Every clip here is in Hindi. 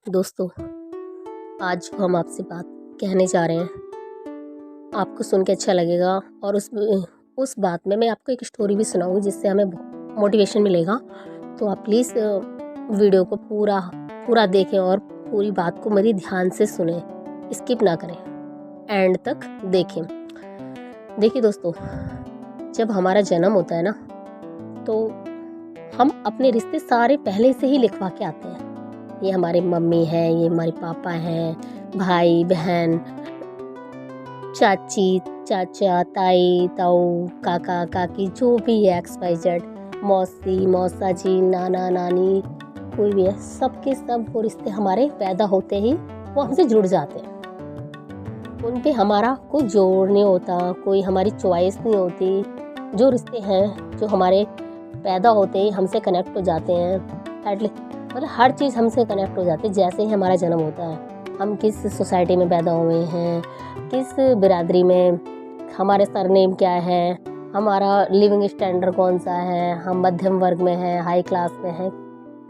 दोस्तों, आज हम आपसे बात कहने जा रहे हैं। आपको सुन के अच्छा लगेगा और उस बात में मैं आपको एक स्टोरी भी सुनाऊंगी जिससे हमें मोटिवेशन मिलेगा। तो आप प्लीज़ वीडियो को पूरा देखें और पूरी बात को मेरी ध्यान से सुने, स्किप ना करें, एंड तक देखें। देखिए दोस्तों, जब हमारा जन्म होता है ना, तो हम अपने रिश्ते सारे पहले से ही लिखवा के आते हैं। ये हमारे मम्मी है, ये हमारे पापा हैं, भाई बहन, चाची चाचा, ताई ताऊ, काका काकी, जो भी है, XYZ, मौसी मौसा जी, नाना नानी, कोई भी है, सबके सब वो रिश्ते हमारे पैदा होते ही वो हमसे जुड़ जाते हैं। उन पे हमारा कोई जोड़ नहीं होता, कोई हमारी चॉइस नहीं होती। जो रिश्ते हैं जो हमारे पैदा होते ही हमसे कनेक्ट हो जाते हैं, मतलब हर चीज़ हमसे कनेक्ट हो जाती है। जैसे ही हमारा जन्म होता है, हम किस सोसाइटी में पैदा हुए हैं, किस बिरादरी में, हमारे सरनेम क्या है, हमारा लिविंग स्टैंडर्ड कौन सा है, हम मध्यम वर्ग में हैं, हाई क्लास में हैं,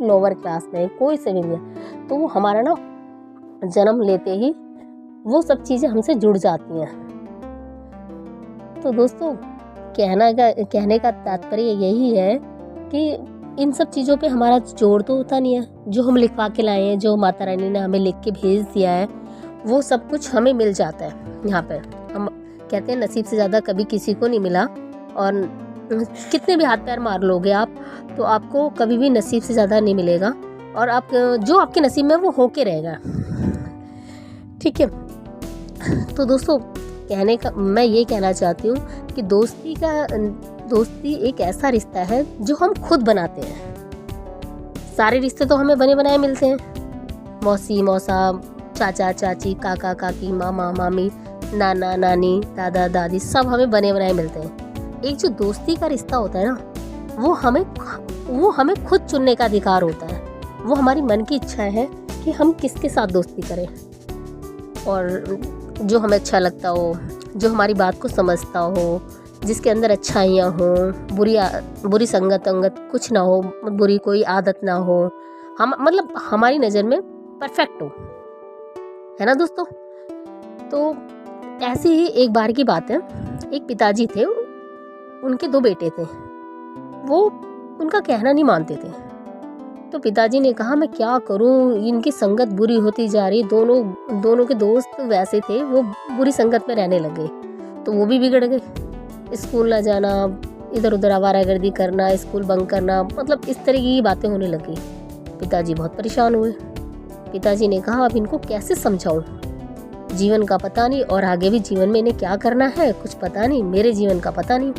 लोअर क्लास में, कोई से भी है, तो वो हमारा ना जन्म लेते ही वो सब चीज़ें हमसे जुड़ जाती हैं। तो दोस्तों, कहने का तात्पर्य यही है कि इन सब चीज़ों पे हमारा जोड़ तो होता नहीं है। जो हम लिखवा के लाए हैं, जो माता रानी ने हमें लिख के भेज दिया है, वो सब कुछ हमें मिल जाता है। यहाँ पर हम कहते हैं नसीब से ज़्यादा कभी किसी को नहीं मिला, और कितने भी हाथ पैर मार लोगे आप, तो आपको कभी भी नसीब से ज़्यादा नहीं मिलेगा, और आप जो आपके नसीब में वो होके रहेगा। ठीक है। तो दोस्तों, मैं ये कहना चाहती हूँ कि दोस्ती एक ऐसा रिश्ता है जो हम खुद बनाते हैं। सारे रिश्ते तो हमें बने बनाए मिलते हैं। मौसी मौसा, चाचा चाची, काका काकी, मामा मामी, नाना नानी, दादा दादी, सब हमें बने बनाए मिलते हैं। एक जो दोस्ती का रिश्ता होता है ना, वो हमें खुद चुनने का अधिकार होता है। वो हमारी मन की इच्छा है कि हम किसके साथ दोस्ती करें, और जो हमें अच्छा लगता हो, जो हमारी बात को समझता हो, जिसके अंदर अच्छाइयाँ हो, बुरी संगत कुछ ना हो, बुरी कोई आदत ना हो, हम मतलब हमारी नज़र में परफेक्ट हो, है ना दोस्तों। तो ऐसी ही एक बार की बात है। एक पिताजी थे, उनके 2 बेटे थे। वो उनका कहना नहीं मानते थे। तो पिताजी ने कहा, मैं क्या करूं, इनकी संगत बुरी होती जा रही। दोनों के दोस्त वैसे थे, वो बुरी संगत में रहने लगे, तो वो भी बिगड़ गए। स्कूल ना जाना, इधर उधर आवारागर्दी करना, स्कूल बंक करना, मतलब इस तरह की बातें होने लगी। पिताजी बहुत परेशान हुए। पिताजी ने कहा, अब इनको कैसे समझाऊं, जीवन का पता नहीं, और आगे भी जीवन में इन्हें क्या करना है कुछ पता नहीं, मेरे जीवन का पता नहीं,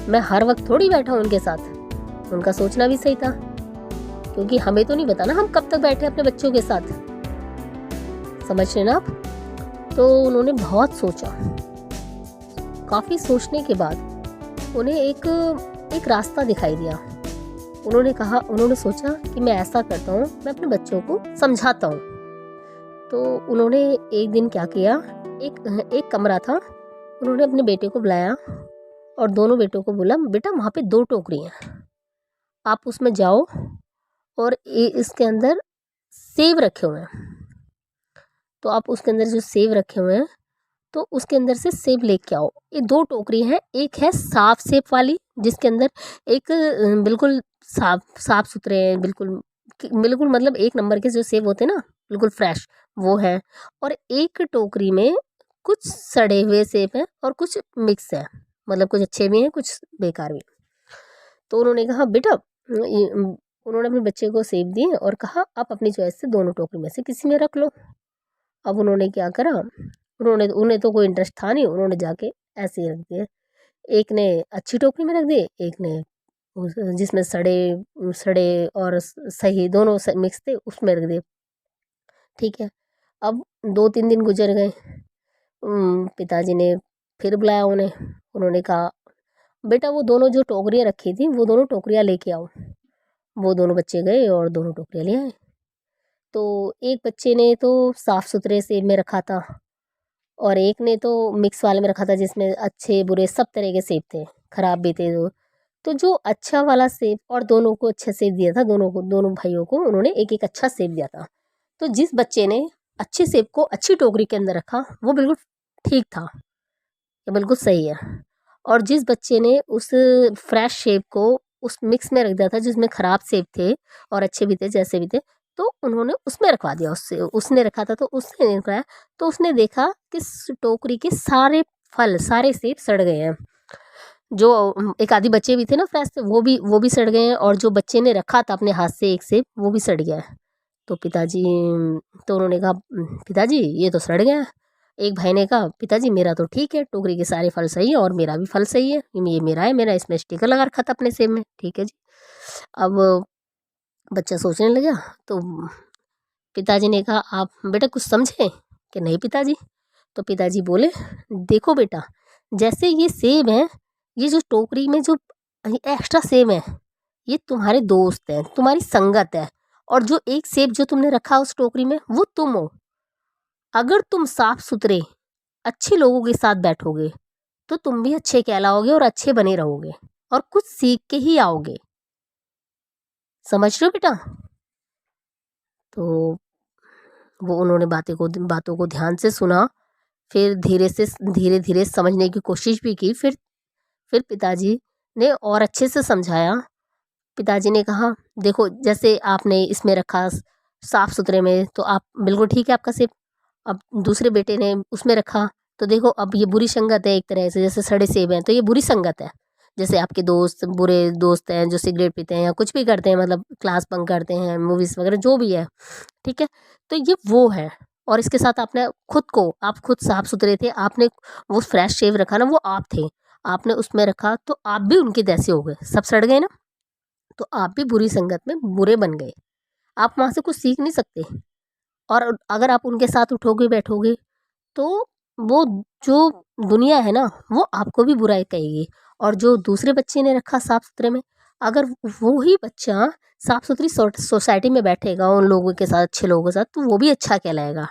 मैं हर वक्त थोड़ी बैठा हूं उनके साथ। उनका सोचना भी सही था, क्योंकि हमें तो नहीं पता ना हम कब तक बैठे अपने बच्चों के साथ, समझ रहे ना आप। तो उन्होंने बहुत सोचा। काफ़ी सोचने के बाद उन्हें एक रास्ता दिखाई दिया। उन्होंने सोचा कि मैं ऐसा करता हूँ, मैं अपने बच्चों को समझाता हूँ। तो उन्होंने एक दिन क्या किया, एक कमरा था, उन्होंने अपने बेटे को बुलाया और दोनों बेटों को बोला, बेटा वहाँ पे 2 टोकरी हैं, आप उसमें जाओ, और इसके अंदर सेब रखे हुए हैं, तो आप उसके अंदर जो सेब रखे हुए हैं, तो उसके अंदर से सेब लेके आओ। ये 2 टोकरी हैं, एक है साफ सेब वाली, जिसके अंदर एक बिल्कुल साफ सुथरे हैं, बिल्कुल मतलब 1 नंबर के जो सेब होते हैं ना, बिल्कुल फ्रेश, वो है। और एक टोकरी में कुछ सड़े हुए सेब हैं और कुछ मिक्स है, मतलब कुछ अच्छे भी हैं, कुछ बेकार भी। तो उन्होंने कहा, बेटा, उन्होंने अपने बच्चे को सेब दिए और कहा, आप अपनी चॉइस से दोनों टोकरी में से किसी में रख लो। अब उन्होंने क्या करा, उन्हें तो कोई इंटरेस्ट था नहीं, उन्होंने जाके ऐसे ही रख दिए। एक ने अच्छी टोकरी में रख दिए, एक ने जिसमें सड़े और सही दोनों मिक्स थे, उसमें रख दिए। ठीक है। अब 2-3 दिन गुजर गए। पिताजी ने फिर बुलाया उन्हें। उन्होंने कहा, बेटा वो दोनों जो टोकरियाँ रखी थी, वो दोनों टोकरियाँ लेके आओ। वो दोनों बच्चे गए और दोनों टोकरियाँ ले आए। तो एक बच्चे ने तो साफ़ सुथरे सेब में रखा था, और एक ने तो मिक्स वाले में रखा था, जिसमें अच्छे बुरे सब तरह के सेब थे, ख़राब भी थे। तो जो अच्छा वाला सेब, और दोनों को अच्छा सेब दिया था, दोनों भाइयों को उन्होंने एक एक अच्छा सेब दिया था। तो जिस बच्चे ने अच्छे सेब को अच्छी टोकरी के अंदर रखा वो बिल्कुल ठीक था, ये बिल्कुल सही है। और जिस बच्चे ने उस फ्रेश सेब को उस मिक्स में रख दिया था जिसमें ख़राब सेब थे और अच्छे भी थे जैसे भी थे, तो उन्होंने उसमें रखवा दिया, उससे उसने रखा था तो उसने नहीं रखवाया, तो उसने देखा कि टोकरी के सारे फल सारे सेब सड़ गए हैं। जो एक आधी बच्चे भी थे ना फ्रेश से, वो भी सड़ गए हैं, और जो बच्चे ने रखा था अपने हाथ से एक सेब वो भी सड़ गया है। तो पिताजी तो उन्होंने कहा पिताजी ये तो सड़ गया है। एक भाई ने कहा पिताजी मेरा तो ठीक है, टोकरी के सारे फल सही है और मेरा भी फल सही है, ये मेरा है, मेरा इसमें स्टिकर लगा रखा था अपने सेब में, ठीक है जी। अब बच्चा सोचने लगा, तो पिताजी ने कहा आप बेटा कुछ समझे कि नहीं पिताजी। तो पिताजी बोले देखो बेटा, जैसे ये सेब है, ये जो टोकरी में जो एक्स्ट्रा सेब है ये तुम्हारे दोस्त हैं, तुम्हारी संगत है, और जो एक सेब जो तुमने रखा उस टोकरी में वो तुम हो। अगर तुम साफ सुथरे अच्छे लोगों के साथ बैठोगे तो तुम भी अच्छे कहलाओगे और अच्छे बने रहोगे और कुछ सीख के ही आओगे। समझ रहे हो बेटा। तो वो उन्होंने बातों को ध्यान से सुना, फिर धीरे धीरे समझने की कोशिश भी की। फिर पिताजी ने और अच्छे से समझाया। पिताजी ने कहा देखो जैसे आपने इसमें रखा साफ सुथरे में तो आप बिल्कुल ठीक है आपका सेब, अब दूसरे बेटे ने उसमें रखा तो देखो अब ये बुरी संगत है एक तरह से, जैसे सड़े सेब हैं तो ये बुरी संगत है। जैसे आपके दोस्त बुरे दोस्त हैं जो सिगरेट पीते हैं या कुछ भी करते हैं, मतलब क्लास बंक करते हैं, मूवीज़ वगैरह जो भी है, ठीक है, तो ये वो है। और इसके साथ आपने आप खुद साफ सुथरे थे, आपने वो फ्रेश सेब रखा ना, वो आप थे, आपने उसमें रखा तो आप भी उनके जैसे हो गए, सब सड़ गए ना, तो आप भी बुरी संगत में बुरे बन गए, आप वहाँ से कुछ सीख नहीं सकते। और अगर आप उनके साथ उठोगे बैठोगे तो वो जो दुनिया है ना वो आपको भी बुराई कहेगी। और जो दूसरे बच्चे ने रखा साफ सुथरे में, अगर वो ही बच्चा साफ सुथरी सोसाइटी में बैठेगा उन लोगों के साथ, अच्छे लोगों के साथ, तो वो भी अच्छा कहलाएगा।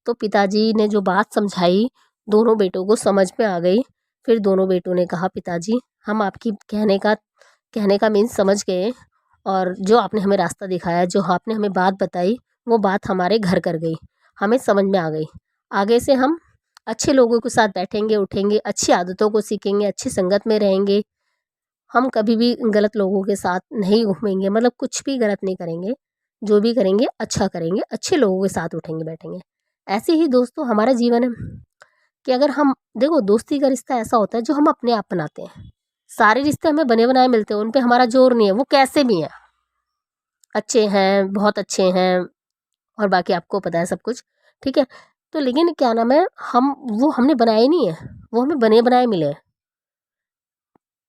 तो पिताजी ने जो बात समझाई दोनों बेटों को समझ में आ गई। फिर दोनों बेटों ने कहा पिताजी हम आपकी कहने का मीन समझ गए, और जो आपने हमें रास्ता दिखाया, जो आपने हमें बात बताई, वो बात हमारे घर कर गई, हमें समझ में आ गई। आगे से हम अच्छे लोगों के साथ बैठेंगे उठेंगे, अच्छी आदतों को सीखेंगे, अच्छी संगत में रहेंगे, हम कभी भी गलत लोगों के साथ नहीं घूमेंगे, मतलब कुछ भी गलत नहीं करेंगे, जो भी करेंगे अच्छा करेंगे, अच्छे लोगों के साथ उठेंगे बैठेंगे। ऐसे ही दोस्तों हमारा जीवन है कि अगर हम देखो, दोस्ती का रिश्ता ऐसा होता है जो हम अपने आप बनाते हैं। सारे रिश्ते हमें बने बनाए मिलते हैं, उन पे हमारा जोर नहीं है, वो कैसे भी हैं, अच्छे हैं, बहुत अच्छे हैं, और बाकी आपको पता है सब कुछ, ठीक है। तो लेकिन क्या नाम है, वो हमने बनाए नहीं है, वो हमें बने बनाए मिले हैं।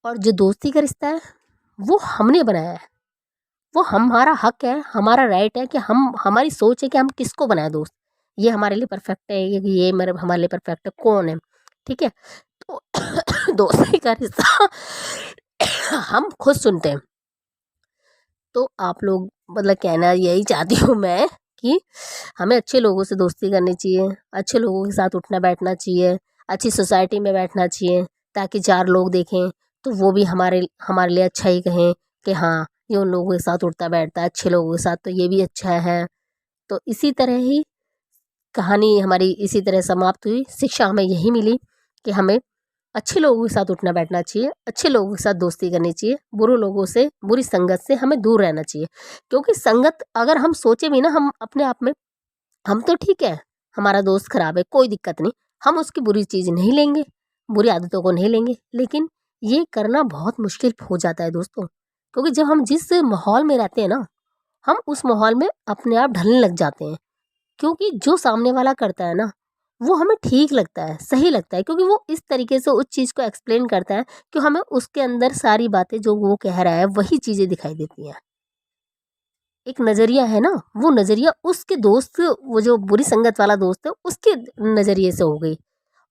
और जो दोस्ती का रिश्ता है वो हमने बनाया है, वो हमारा हक है, हमारा राइट है कि हमारी सोच है कि हम किसको बनाए दोस्त, ये हमारे लिए परफेक्ट है, ये मेरे हमारे लिए परफेक्ट है, कौन है, ठीक है। तो दोस्ती का रिश्ता हम खुद चुनते हैं। तो आप लोग, मतलब कहना यही चाहती हूँ मैं कि हमें अच्छे लोगों से दोस्ती करनी चाहिए, अच्छे लोगों के साथ उठना बैठना चाहिए, अच्छी सोसाइटी में बैठना चाहिए, ताकि चार लोग देखें तो वो भी हमारे हमारे लिए अच्छा ही कहें कि हाँ ये उन लोगों के साथ उठता बैठता है, अच्छे लोगों के साथ, तो ये भी अच्छा है। तो इसी तरह ही कहानी हमारी इसी तरह समाप्त हुई। शिक्षा हमें यही मिली कि हमें अच्छे लोगों के साथ उठना बैठना चाहिए, अच्छे लोगों के साथ दोस्ती करनी चाहिए, बुरे लोगों से, बुरी संगत से हमें दूर रहना चाहिए। क्योंकि संगत अगर हम सोचे भी ना, हम अपने आप में हम तो ठीक है, हमारा दोस्त खराब है कोई दिक्कत नहीं, हम उसकी बुरी चीज़ नहीं लेंगे, बुरी आदतों को नहीं लेंगे, लेकिन ये करना बहुत मुश्किल हो जाता है दोस्तों। क्योंकि जब हम जिस माहौल में रहते हैं ना, हम उस माहौल में अपने आप ढलने लग जाते हैं। क्योंकि जो सामने वाला करता है ना वो हमें ठीक लगता है, सही लगता है, क्योंकि वो इस तरीके से उस चीज़ को एक्सप्लेन करता है कि हमें उसके अंदर सारी बातें जो वो कह रहा है वही चीज़ें दिखाई देती हैं। एक नज़रिया है ना, वो नज़रिया उसके दोस्त, वो जो बुरी संगत वाला दोस्त है उसके नज़रिए से हो गई,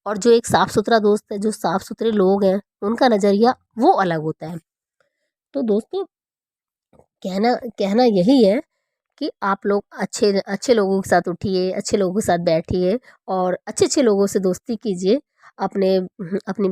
और जो एक साफ़ सुथरा दोस्त है, जो साफ़ सुथरे लोग हैं, उनका नज़रिया वो अलग होता है। तो दोस्तों कहना कहना यही है कि आप लोग अच्छे अच्छे लोगों के साथ उठिए, अच्छे लोगों के साथ बैठिए, और अच्छे अच्छे लोगों से दोस्ती कीजिए। अपने अपनी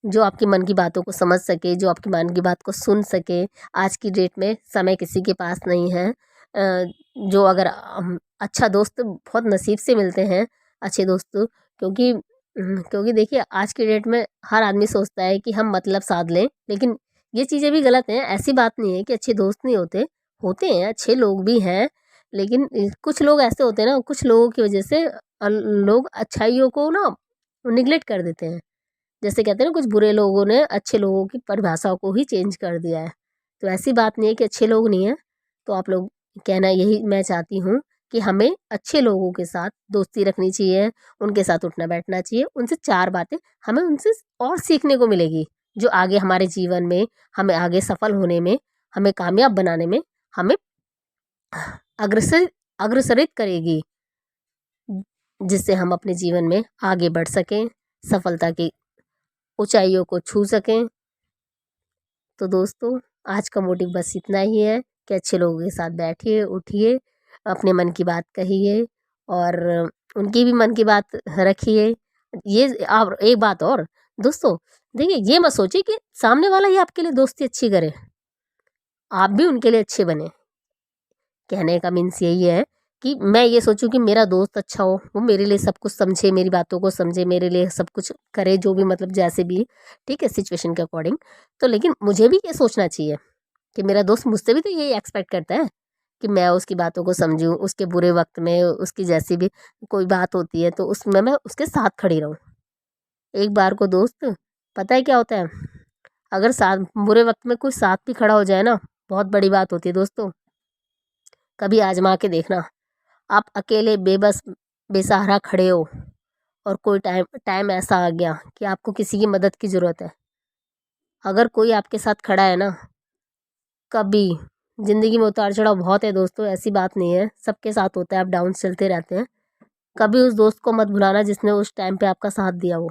जो आपकी मन की बातों को समझ सके, जो आपकी मन की बात को सुन सके। आज की डेट में समय किसी के पास नहीं है, जो अगर अच्छा दोस्त बहुत नसीब से मिलते हैं अच्छे दोस्त, क्योंकि देखिए आज की डेट में हर आदमी सोचता है कि हम मतलब साध लें, लेकिन ये चीज़ें भी गलत हैं। ऐसी बात नहीं है कि अच्छे दोस्त नहीं होते, होते हैं, अच्छे लोग भी हैं, लेकिन कुछ लोग ऐसे होते हैं ना, कुछ लोगों की वजह से लोग अच्छाइयों को ना निगलेक्ट कर देते हैं। जैसे कहते हैं ना, कुछ बुरे लोगों ने अच्छे लोगों की परिभाषा को ही चेंज कर दिया है। तो ऐसी बात नहीं है कि अच्छे लोग नहीं हैं। तो आप लोग, कहना यही मैं चाहती हूँ कि हमें अच्छे लोगों के साथ दोस्ती रखनी चाहिए, उनके साथ उठना बैठना चाहिए, उनसे 4 बातें हमें उनसे और सीखने को मिलेगी, जो आगे हमारे जीवन में, हमें आगे सफल होने में, हमें कामयाब बनाने में, हमें अग्रसर अग्रसरित करेगी, जिससे हम अपने जीवन में आगे बढ़ सकें, सफलता की ऊंचाइयों को छू सकें। तो दोस्तों, आज का मोटिव बस इतना ही है कि अच्छे लोगों के साथ बैठिए, उठिए, अपने मन की बात कहिए और उनकी भी मन की बात रखिए। ये और एक बात और दोस्तों, देखिए ये मत सोचिए कि सामने वाला ही आपके लिए दोस्ती अच्छी करे, आप भी उनके लिए अच्छे बने। कहने का मीन्स यही है कि मैं ये सोचूं कि मेरा दोस्त अच्छा हो, वो मेरे लिए सब कुछ समझे, मेरी बातों को समझे, मेरे लिए सब कुछ करे, जो भी मतलब जैसे भी, ठीक है, सिचुएशन के अकॉर्डिंग। तो लेकिन मुझे भी ये सोचना चाहिए कि मेरा दोस्त मुझसे भी तो यही एक्सपेक्ट करता है कि मैं उसकी बातों को समझूं, उसके बुरे वक्त में उसकी जैसी भी कोई बात होती है तो उसमें मैं उसके साथ खड़ी रहूं। एक बार को दोस्त, पता है क्या होता है, अगर साथ बुरे वक्त में कोई साथ भी खड़ा हो जाए ना, बहुत बड़ी बात होती है दोस्तों। कभी आजमा के देखना, आप अकेले बेबस बेसहारा खड़े हो और कोई टाइम टाइम ऐसा आ गया कि आपको किसी की मदद की ज़रूरत है, अगर कोई आपके साथ खड़ा है ना, कभी ज़िंदगी में उतार चढ़ाव बहुत है दोस्तों, ऐसी बात नहीं है, सबके साथ होता है, अप डाउन चलते रहते हैं। कभी उस दोस्त को मत भुलाना जिसने उस टाइम पे आपका साथ दिया हो,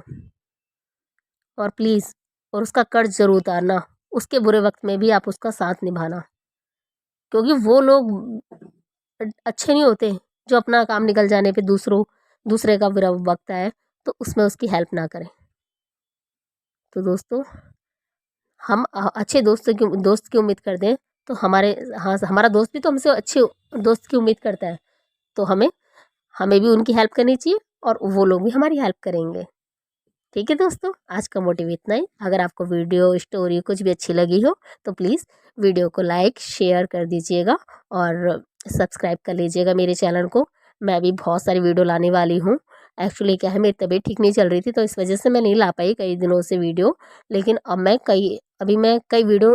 और प्लीज़, और उसका कर्ज ज़रूर उतारना, उसके बुरे वक्त में भी आप उसका साथ निभाना, क्योंकि वो लोग अच्छे नहीं होते जो अपना काम निकल जाने पे दूसरे का बुरा वक्त आए तो उसमें उसकी हेल्प ना करें। तो दोस्तों, हम अच्छे दोस्त की उम्मीद करते हैं, तो हमारा दोस्त भी तो हमसे अच्छे दोस्त की उम्मीद करता है, तो हमें हमें भी उनकी हेल्प करनी चाहिए और वो लोग भी हमारी हेल्प करेंगे। ठीक है दोस्तों, आज का मोटिव इतना ही। अगर आपको वीडियो स्टोरी कुछ भी अच्छी लगी हो तो प्लीज़ वीडियो को लाइक शेयर कर दीजिएगा और सब्सक्राइब कर लीजिएगा मेरे चैनल को। मैं भी बहुत सारी वीडियो लाने वाली हूँ। एक्चुअली क्या है, मेरी तबीयत ठीक नहीं चल रही थी, तो इस वजह से मैं नहीं ला पाई कई दिनों से वीडियो, लेकिन अभी मैं कई वीडियो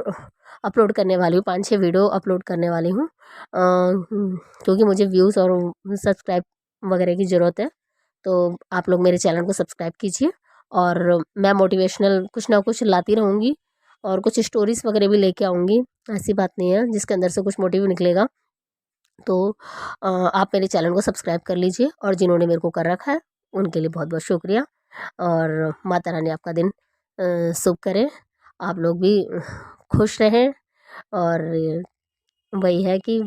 अपलोड करने वाली हूँ, 5-6 वीडियो अपलोड करने वाली हूँ, क्योंकि मुझे व्यूज़ और सब्सक्राइब वगैरह की ज़रूरत है। तो आप लोग मेरे चैनल को सब्सक्राइब कीजिए और मैं मोटिवेशनल कुछ ना कुछ लाती रहूँगी और कुछ स्टोरीज़ वगैरह भी लेके आऊँगी। ऐसी बात नहीं है, जिसके अंदर से कुछ मोटिव निकलेगा। तो आप मेरे चैनल को सब्सक्राइब कर लीजिए और जिन्होंने मेरे को कर रखा है उनके लिए बहुत बहुत शुक्रिया। और माता रानी आपका दिन शुभ करे, आप लोग भी खुश रहें। और वही है कि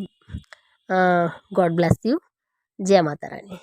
गॉड ब्लेस यू। जय माता रानी।